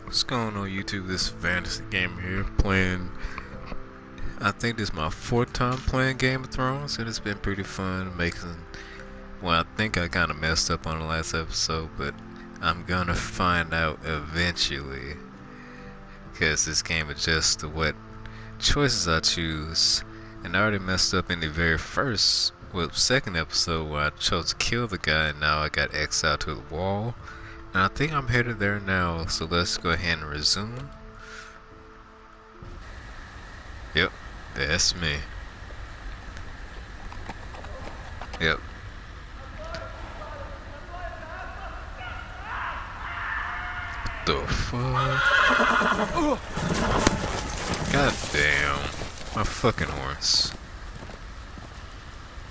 What's going on YouTube? This fantasy gamer here playing. I think this is my fourth time playing Game of Thrones, and it's been pretty fun making. Well, I think I kind of messed up on the last episode, but I'm gonna find out eventually, because this game adjusts to what choices I choose. And I already messed up in the very second episode where I chose to kill the guy, and now I got exiled to the wall. And I think I'm headed there now, so let's go ahead and resume. Yep, that's me. Yep. What the fuck? God damn. My fucking horse.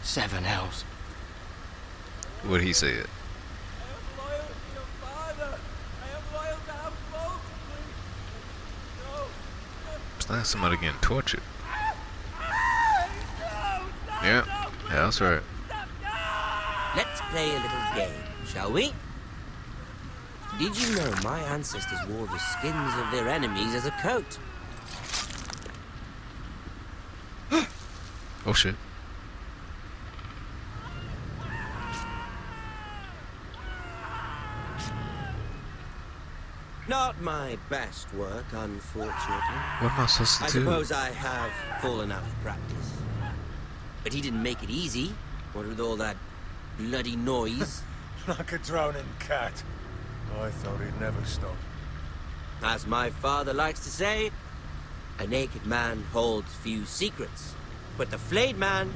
7 hells. What'd he say? It's like somebody getting tortured. Yeah, that's right. Let's play a little game, shall we? Did you know my ancestors wore the skins of their enemies as a coat? Oh shit. Not my best work, unfortunately. What am I supposed to I do? suppose I have fallen out of practice. But he didn't make it easy, what with all that bloody noise. Like a drowning cat. I thought he'd never stop. As my father likes to say, a naked man holds few secrets. But the flayed man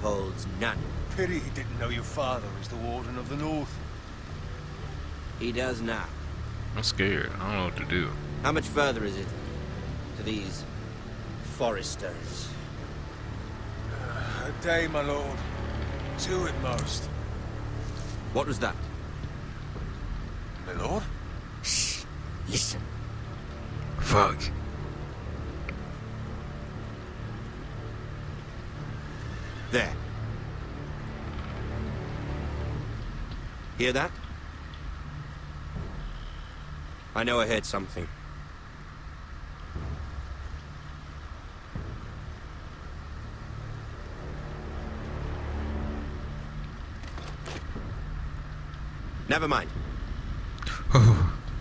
holds none. Pity he didn't know your father is the Warden of the North. He does now. I'm scared. I don't know what to do. How much further is it to these foresters? A day, my lord. 2 at most. What was that? My lord? Shh! Listen. Fuck. There. Hear that? I know I heard something. Never mind.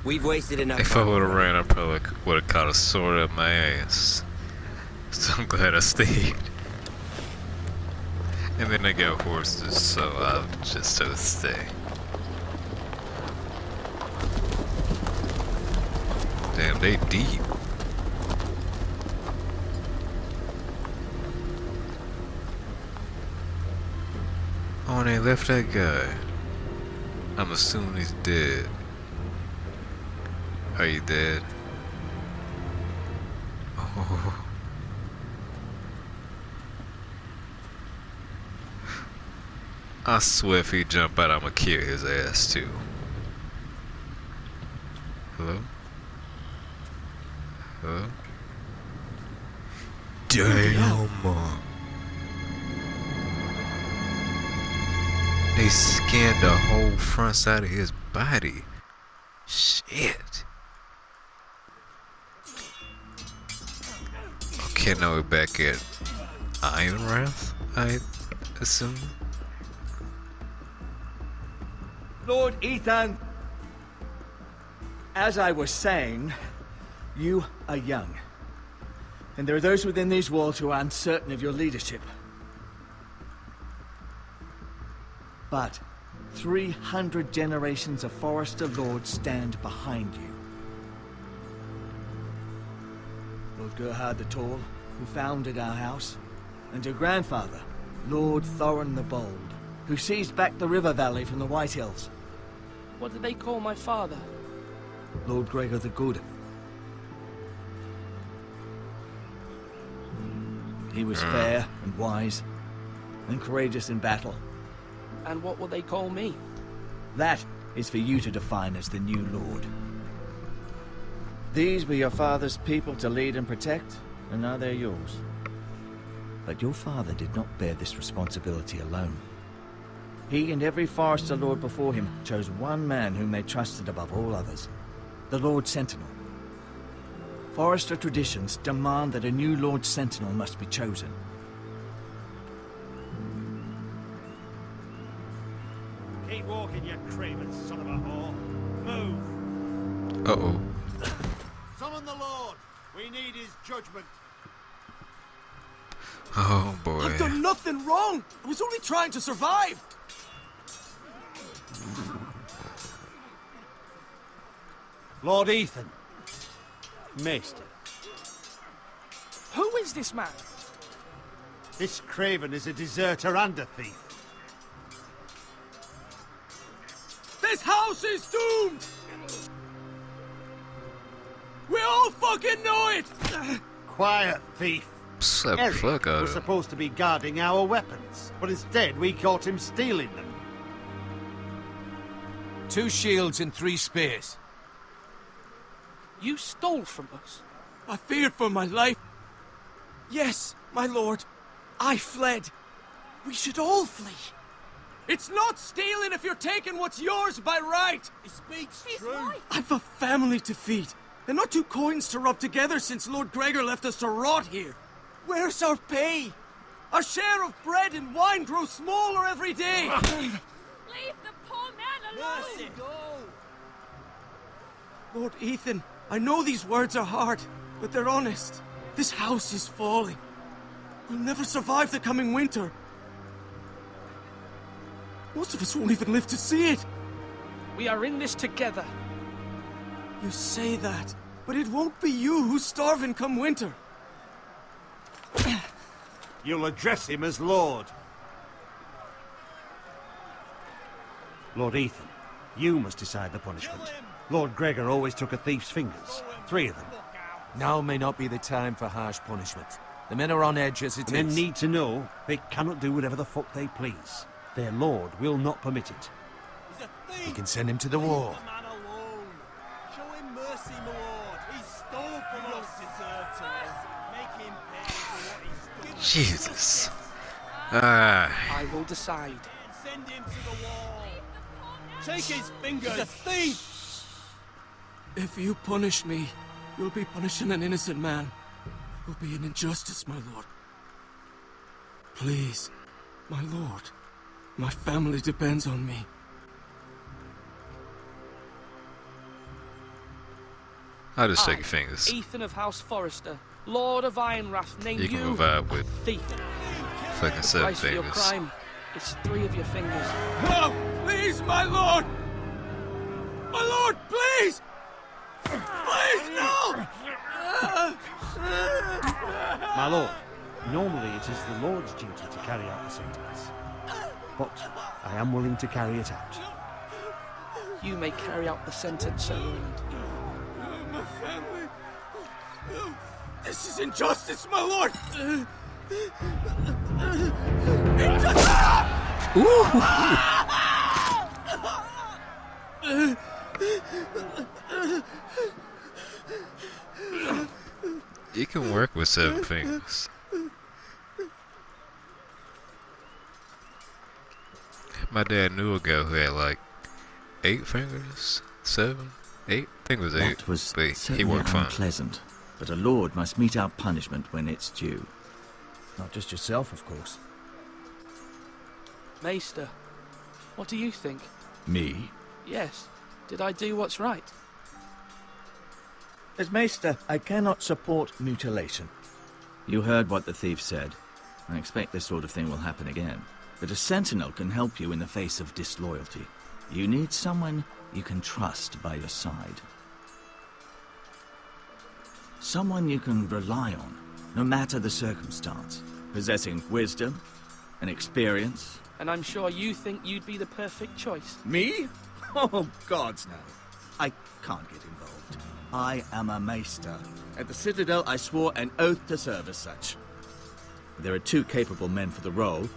We've wasted enough If I time. would have ran, I probably would have caught a sword up my ass. So I'm glad I stayed. And then I got horses, so I just chose to stay. Damn, they deep. Oh, and they left that guy. I'm assuming he's dead. Are you dead? Oh. I swear if he jump out, I'ma kill his ass too. Hello? Hello? Damn. They scanned the whole front side of his body. Shit. Okay, now we're back at Ironrath, I assume. Lord Ethan, as I was saying, you are young. And there are those within these walls who are uncertain of your leadership. But 300 generations of Forester Lords stand behind you. Lord Gerhard the Tall, who founded our house, and your grandfather, Lord Thorin the Bold, who seized back the river valley from the White Hills. What did they call my father? Lord Gregor the Good. He was fair and wise, and courageous in battle. And what will they call me? That is for you to define as the new lord. These were your father's people to lead and protect, and now they're yours. But your father did not bear this responsibility alone. He and every Forester Lord before him chose one man whom they trusted above all others. the Lord Sentinel. Forester traditions demand that a new Lord Sentinel must be chosen. Keep walking, you craven son of a whore. Move. Uh-oh. Summon the Lord. We need his judgment. Oh boy. I've done nothing wrong! I was only trying to survive! Lord Ethan. Maester. Who is this man? This craven is a deserter and a thief. This house is doomed! We all fucking know it! Quiet, thief. Slap the Eric fuck out was of him. supposed to be guarding our weapons, but instead we caught him stealing them. 2 shields and 3 spears. You stole from us. I feared for my life. Yes, my lord. I fled. We should all flee. It's not stealing if you're taking what's yours by right. He speaks true. I've a family to feed, and not 2 coins to rub together since Lord Gregor left us to rot here. Where's our pay? Our share of bread and wine grows smaller every day. Leave the poor man alone! Lord Ethan, I know these words are hard, but they're honest. This house is falling. We'll never survive the coming winter. Most of us won't even live to see it. We are in this together. You say that, but it won't be you who's starving come winter. You'll address him as Lord. Lord Ethan, you must decide the punishment. Lord Gregor always took a thief's fingers. 3 of them. Now may not be the time for harsh punishment. The men are on edge as it Men is. need to know they cannot do whatever the fuck they please. Their lord will not permit it. We can send him to the war. Show him mercy, my lord. He stole from us. Make him pay for what he stole. Jesus. Ah. I will decide. Send him to the wall. Take his fingers. He's a thief. If you punish me, you'll be punishing an innocent man. It will be an injustice, my lord. Please, my lord. My family depends on me. I'll just take I, your fingers. Ethan of House Forrester, Lord of Ironrath, named You can move out with thief. fucking 7 Price for your fingers. crime is 3 of your fingers. No! Please, my lord! My lord, please! Please, no! My lord, normally it is the lord's duty to carry out the sentence. But I am willing to carry it out. You may carry out the sentence, Sir Roland. My family. This is injustice, my lord! You can work with 7 fingers. My dad knew a guy who had like 8 fingers, 7, 8. I think it was 8. That was but he certainly worked fine. unpleasant, but a lord must mete out punishment when it's due. Not just yourself, of course. Maester, what do you think? Me? Yes. Did I do what's right? As Maester, I cannot support mutilation. You heard what the thief said. I expect this sort of thing will happen again. But a sentinel can help you in the face of disloyalty. You need someone you can trust by your side. Someone you can rely on, no matter the circumstance. Possessing wisdom and experience. And I'm sure you think you'd be the perfect choice. Me? Oh, gods, no. I can't get involved. I am a Maester. At the Citadel, I swore an oath to serve as such. There are 2 capable men for the role.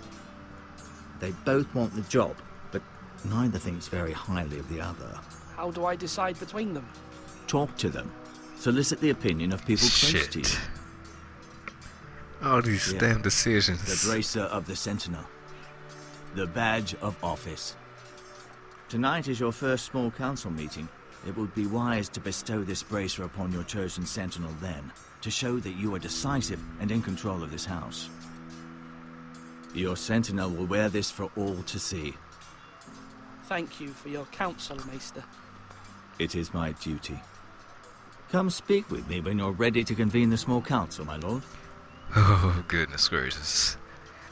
They both want the job, but neither thinks very highly of the other. How do I decide between them? Talk to them. Solicit the opinion of people close to you. Shit. All these Yeah. damn decisions. The bracer of the Sentinel. The badge of office. Tonight is your first small council meeting. It would be wise to bestow this bracer upon your chosen sentinel then, to show that you are decisive and in control of this house. Your sentinel will wear this for all to see. Thank you for your counsel, Maester. It is my duty. Come speak with me when you're ready to convene the small council, my lord. Oh, goodness gracious.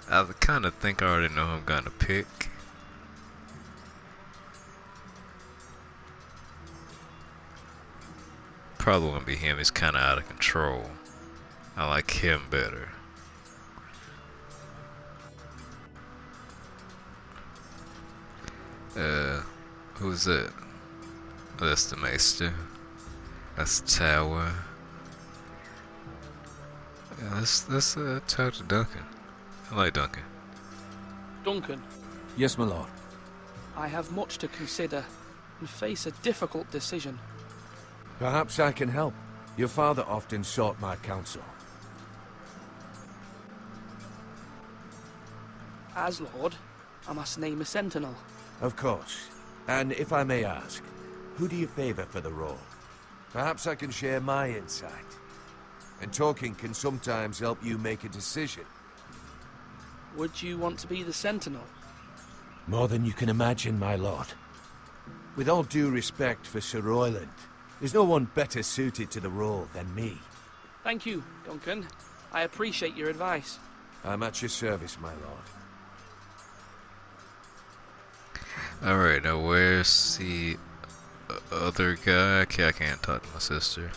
I kind of think I already know who I'm gonna pick. Probably gonna be him. He's kind of out of control. I like him better. Who's that? Oh, that's the Maester. That's the Tower. Yeah, let's talk to Duncan. I like Duncan. Duncan, Yes, my lord. I have much to consider and face a difficult decision. Perhaps I can help. Your father often sought my counsel. As Lord, I must name a sentinel. Of course. And if I may ask, who do you favor for the role? Perhaps I can share my insight. And talking can sometimes help you make a decision. Would you want to be the sentinel? More than you can imagine, my lord. With all due respect for Sir Royland, there's no one better suited to the role than me. Thank you, Duncan. I appreciate your advice. I'm at your service, my lord. Alright, now where's the other guy? Okay, I can't talk to my sister.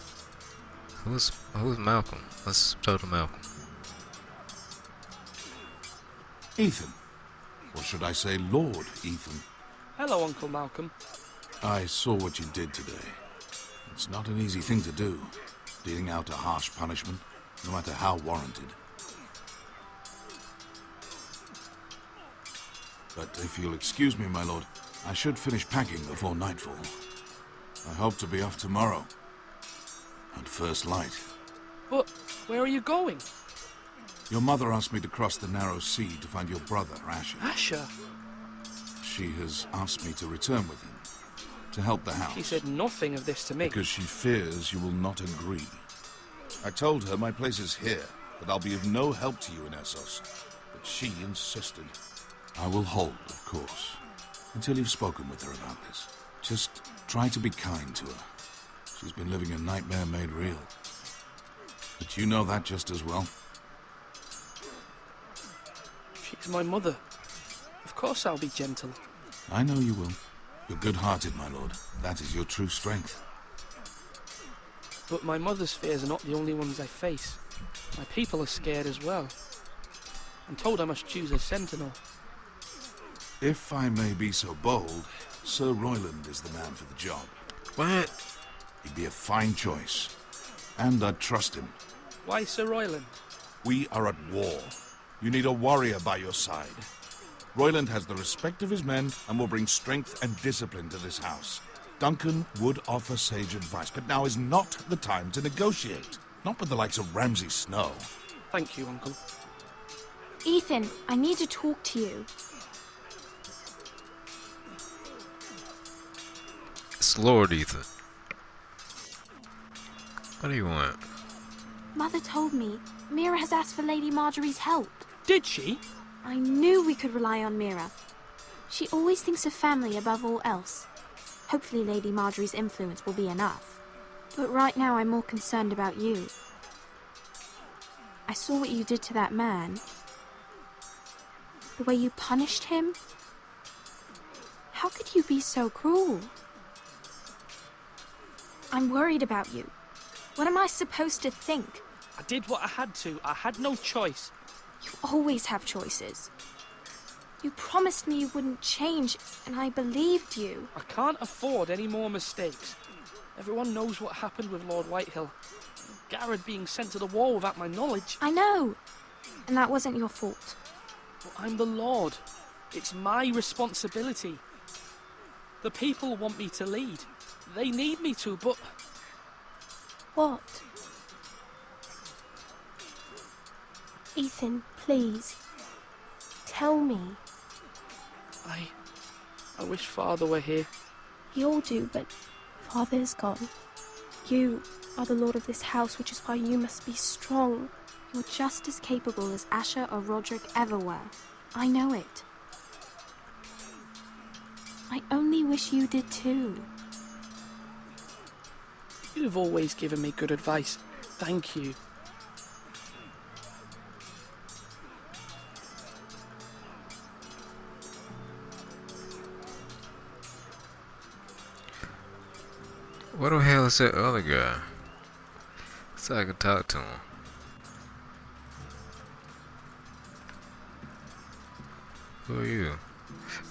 Who's Malcolm? Let's talk to Malcolm. Ethan. Or should I say Lord Ethan? Hello, Uncle Malcolm. I saw what you did today. It's not an easy thing to do, dealing out a harsh punishment, no matter how warranted. But if you'll excuse me, my lord, I should finish packing before nightfall. I hope to be off tomorrow. At first light. But where are you going? Your mother asked me to cross the narrow sea to find your brother, Asher. Asher? She has asked me to return with him, to help the house. She said nothing of this to me. Because she fears you will not agree. I told her my place is here, that I'll be of no help to you in Essos. But she insisted. I will hold, of course, until you've spoken with her about this. Just try to be kind to her. She's been living a nightmare made real. But you know that just as well. She's my mother. Of course I'll be gentle. I know you will. You're good-hearted, my lord. That is your true strength. But my mother's fears are not the only ones I face. My people are scared as well. I'm told I must choose a sentinel. If I may be so bold, Sir Royland is the man for the job. What? He'd be a fine choice. And I'd trust him. Why Sir Royland? We are at war. You need a warrior by your side. Royland has the respect of his men and will bring strength and discipline to this house. Duncan would offer sage advice, but now is not the time to negotiate. Not with the likes of Ramsay Snow. Thank you, Uncle. Ethan, I need to talk to you. It's Lord Ethan. What do you want? Mother told me Mira has asked for Lady Marjorie's help. Did she? I knew we could rely on Mira. She always thinks of family above all else. Hopefully Lady Marjorie's influence will be enough. But right now I'm more concerned about you. I saw what you did to that man. The way you punished him. How could you be so cruel? I'm worried about you. What am I supposed to think? I did what I had to. I had no choice. You always have choices. You promised me you wouldn't change, and I believed you. I can't afford any more mistakes. Everyone knows what happened with Lord Whitehill. Garrett being sent to the war without my knowledge. I know. And that wasn't your fault. But I'm the Lord. It's my responsibility. The people want me to lead. They need me to, but... What? Ethan, please. Tell me. I wish Father were here. We all do, but father is gone. You are the lord of this house, which is why you must be strong. You're just as capable as Asher or Roderick ever were. I know it. I only wish you did too. You've always given me good advice. Thank you. What the hell is that other guy? So I can talk to him. Who are you?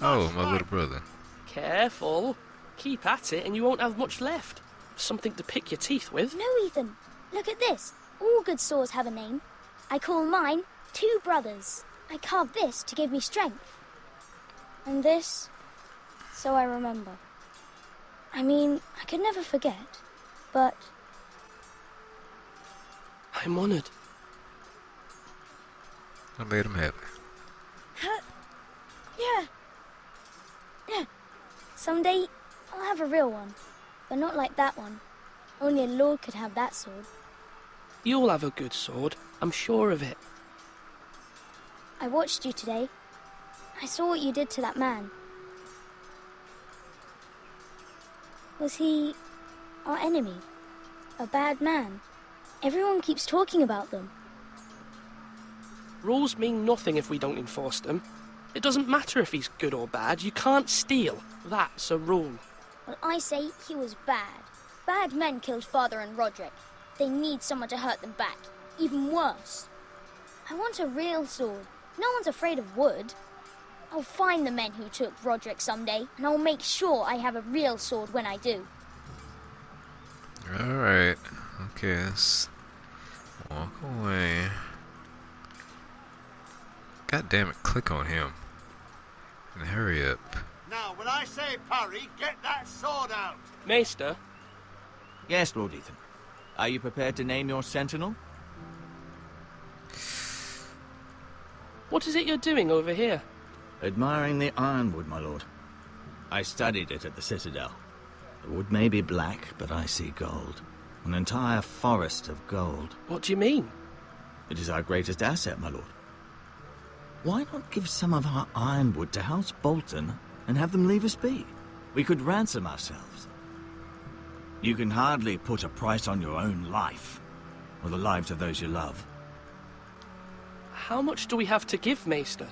Oh, my little brother. Careful. Keep at it and you won't have much left. Something to pick your teeth with. No, Ethan. Look at this. All good swords have a name. I call mine Two Brothers. I carved this to give me strength. And this, so I remember. I mean, I could never forget, but... I'm honored. I made him happy. Yeah. Someday, I'll have a real one. But not like that one. Only a lord could have that sword. You'll have a good sword. I'm sure of it. I watched you today. I saw what you did to that man. Was he our enemy? A bad man? Everyone keeps talking about them. Rules mean nothing if we don't enforce them. It doesn't matter if he's good or bad. You can't steal. That's a rule. Well, I say he was bad. Bad men killed Father and Roderick. They need someone to hurt them back. Even worse. I want a real sword. No one's afraid of wood. I'll find the men who took Roderick someday, and I'll make sure I have a real sword when I do. Alright. Okay, let's walk away. God damn it, click on him. And hurry up. Now, when I say parry, get that sword out. Maester? Yes, Lord Ethan. Are you prepared to name your sentinel? What is it you're doing over here? Admiring the ironwood, my lord. I studied it at the Citadel. The wood may be black, but I see gold. An entire forest of gold. What do you mean? It is our greatest asset, my lord. Why not give some of our ironwood to House Bolton and have them leave us be? We could ransom ourselves. You can hardly put a price on your own life, or the lives of those you love. How much do we have to give, Maester?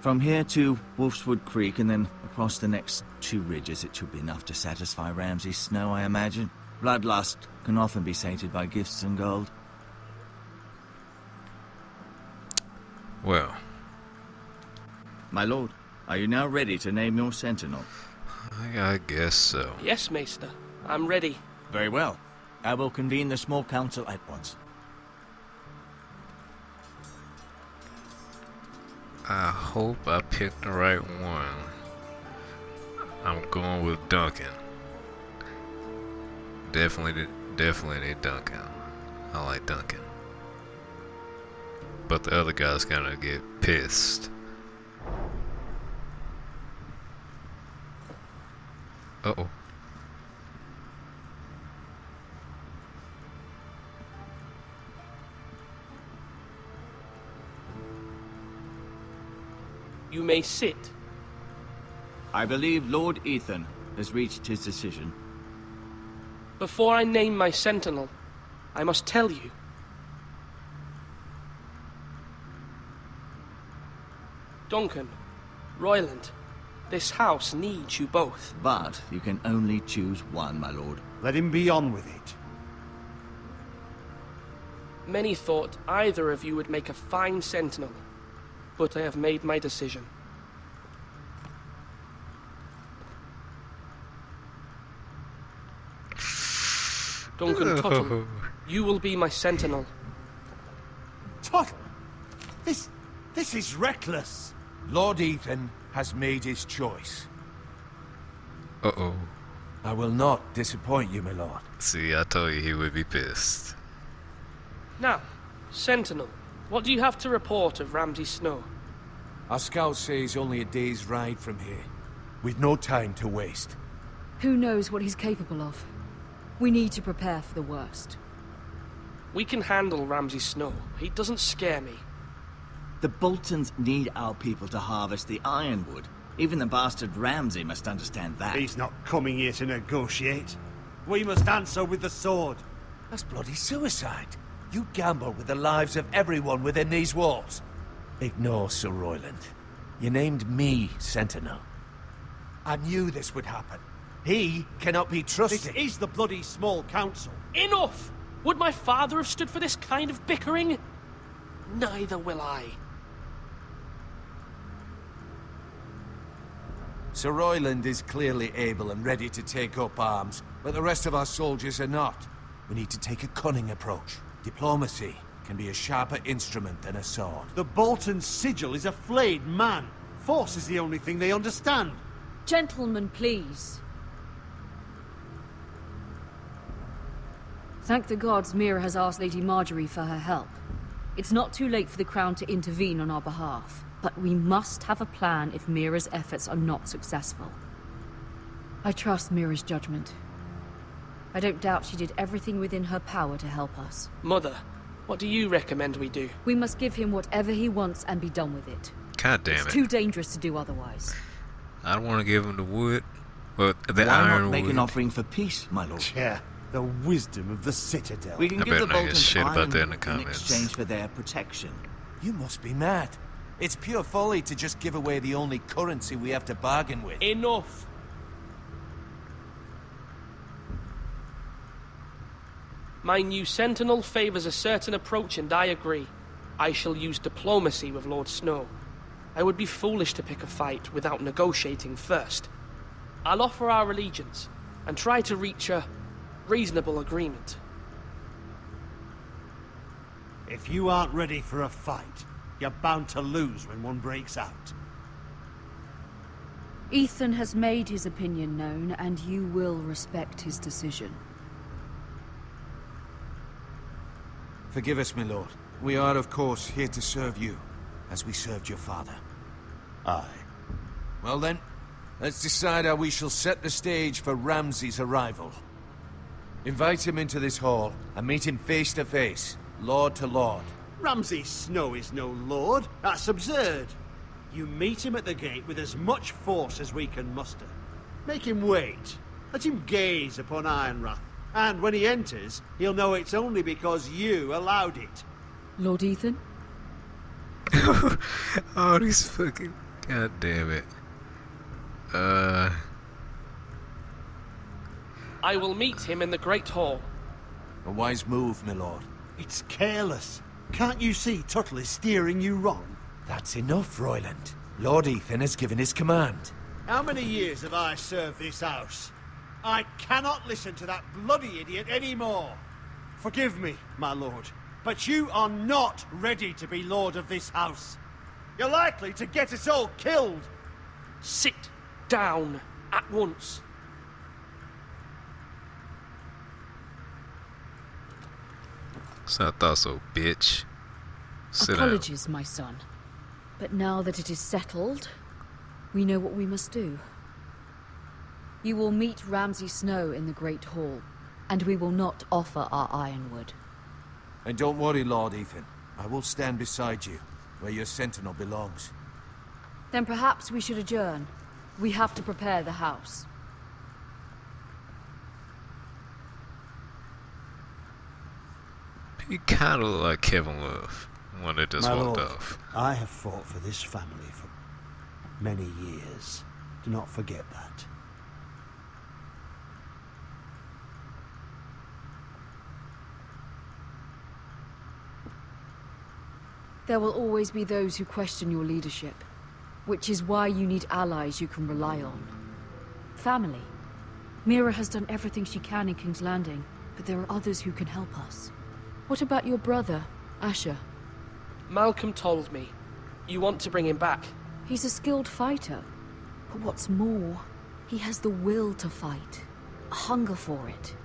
From here to Wolfswood Creek and then across the next 2 ridges, it should be enough to satisfy Ramsay Snow, I imagine. Bloodlust can often be sated by gifts and gold. Well. My lord, are you now ready to name your sentinel? I guess so. Yes, Maester. I'm ready. Very well. I will convene the small council at once. I hope I picked the right one. I'm going with Duncan. Definitely Duncan. I like Duncan. But the other guy's gonna get pissed. Uh-oh. You may sit. I believe Lord Ethan has reached his decision. Before I name my sentinel, I must tell you. Duncan, Royland, this house needs you both. But you can only choose one, my lord. Let him be on with it. Many thought either of you would make a fine sentinel, but I have made my decision. Duncan Tuttle, you will be my sentinel. Tuttle! This is reckless. Lord Ethan has made his choice. Uh-oh. I will not disappoint you, my lord. See, I told you he would be pissed. Now, sentinel, what do you have to report of Ramsay Snow? Our scouts say he's only a day's ride from here, with no time to waste. Who knows what he's capable of? We need to prepare for the worst. We can handle Ramsay Snow. He doesn't scare me. The Boltons need our people to harvest the ironwood. Even the bastard Ramsay must understand that. He's not coming here to negotiate. We must answer with the sword. That's bloody suicide. You gamble with the lives of everyone within these walls. Ignore Sir Royland. You named me Sentinel. I knew this would happen. He cannot be trusted. This is the bloody small council. Enough! Would my father have stood for this kind of bickering? Neither will I. Sir Royland is clearly able and ready to take up arms, but the rest of our soldiers are not. We need to take a cunning approach. Diplomacy can be a sharper instrument than a sword. The Bolton sigil is a flayed man. Force is the only thing they understand. Gentlemen, please. Thank the gods Mira has asked Lady Marjorie for her help. It's not too late for the Crown to intervene on our behalf, but we must have a plan if Mira's efforts are not successful. I trust Mira's judgment. I don't doubt she did everything within her power to help us. Mother, what do you recommend we do? We must give him whatever he wants and be done with it. God damn it. It's too dangerous to do otherwise. I don't want to give him the wood, but the Why iron not make wood. an offering for peace, my lord? Yeah, the wisdom of the Citadel. We can I give the better not get Boltons shit about that in the ironwood comments. exchange for their protection. You must be mad. It's pure folly to just give away the only currency we have to bargain with. Enough! My new Sentinel favors a certain approach, and I agree. I shall use diplomacy with Lord Snow. I would be foolish to pick a fight without negotiating first. I'll offer our allegiance, and try to reach a reasonable agreement. If you aren't ready for a fight, you're bound to lose when one breaks out. Ethan has made his opinion known, and you will respect his decision. Forgive us, my lord. We are, of course, here to serve you, as we served your father. Aye. Well then, let's decide how we shall set the stage for Ramsay's arrival. Invite him into this hall, and meet him face to face, lord to lord. Ramsay Snow is no lord. That's absurd. You meet him at the gate with as much force as we can muster. Make him wait. Let him gaze upon Ironrath. And when he enters, he'll know it's only because you allowed it. Lord Ethan? Oh, these fucking... God damn it. I will meet him in the Great Hall. A wise move, my lord. It's careless. Can't you see Tuttle is steering you wrong? That's enough, Royland. Lord Ethan has given his command. How many years have I served this house? I cannot listen to that bloody idiot anymore. Forgive me, my lord, but you are not ready to be lord of this house. You're likely to get us all killed. Sit down at once. So I thought so, bitch. Sit Apologies, my son. But now that it is settled, we know what we must do. You will meet Ramsay Snow in the Great Hall, and we will not offer our ironwood. And don't worry, Lord Ethan. I will stand beside you, where your sentinel belongs. Then perhaps we should adjourn. We have to prepare the house. He kind of look like Kevin Love, one that just My walked lord, off. I have fought for this family for many years. Do not forget that. There will always be those who question your leadership, which is why you need allies you can rely on. Family. Mira has done everything she can in King's Landing, but there are others who can help us. What about your brother, Asher? Malcolm told me. You want to bring him back? He's a skilled fighter. But what's more, he has the will to fight. A hunger for it.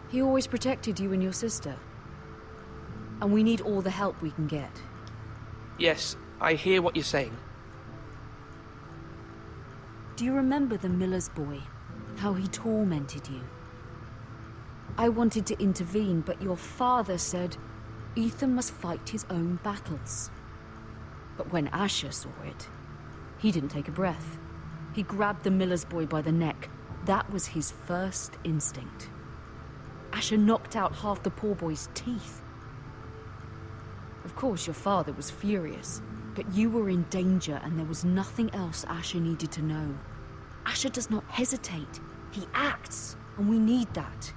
He always protected you and your sister. And we need all the help we can get. Yes, I hear what you're saying. Do you remember the miller's boy? How he tormented you? I wanted to intervene, but your father said Ethan must fight his own battles. But when Asher saw it, he didn't take a breath. He grabbed the miller's boy by the neck. That was his first instinct. Asher knocked out half the poor boy's teeth. Of course, your father was furious, but you were in danger and there was nothing else Asher needed to know. Asher does not hesitate. He acts, and we need that.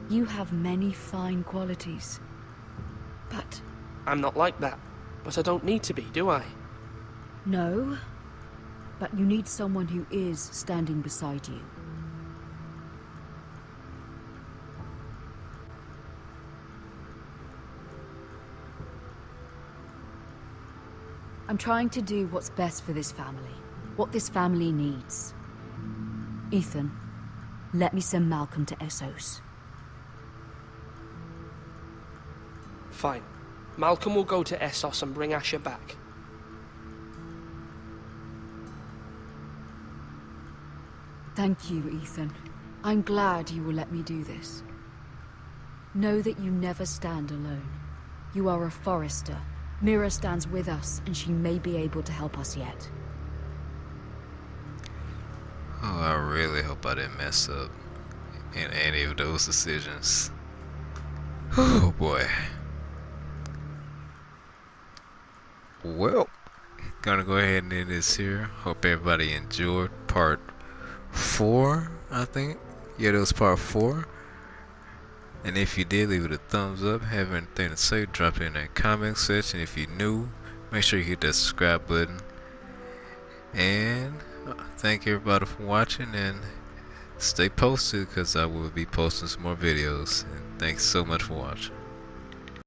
You have many fine qualities, but... I'm not like that, but I don't need to be, do I? No, but you need someone who is standing beside you. I'm trying to do what's best for this family, what this family needs. Ethan, let me send Malcolm to Essos. Fine. Malcolm will go to Essos and bring Asher back. Thank you, Ethan. I'm glad you will let me do this. Know that you never stand alone. You are a Forrester. Mira stands with us, and she may be able to help us yet. Oh, I really hope I didn't mess up in any of those decisions. Oh boy. Well, gonna go ahead and end this here. Hope everybody enjoyed part 4, I think. Yeah, that was part 4. And if you did, leave it a thumbs up. Have anything to say, drop it in that comment section. If you're new, make sure you hit that subscribe button. And thank everybody for watching, and stay posted because I will be posting some more videos. And thanks so much for watching.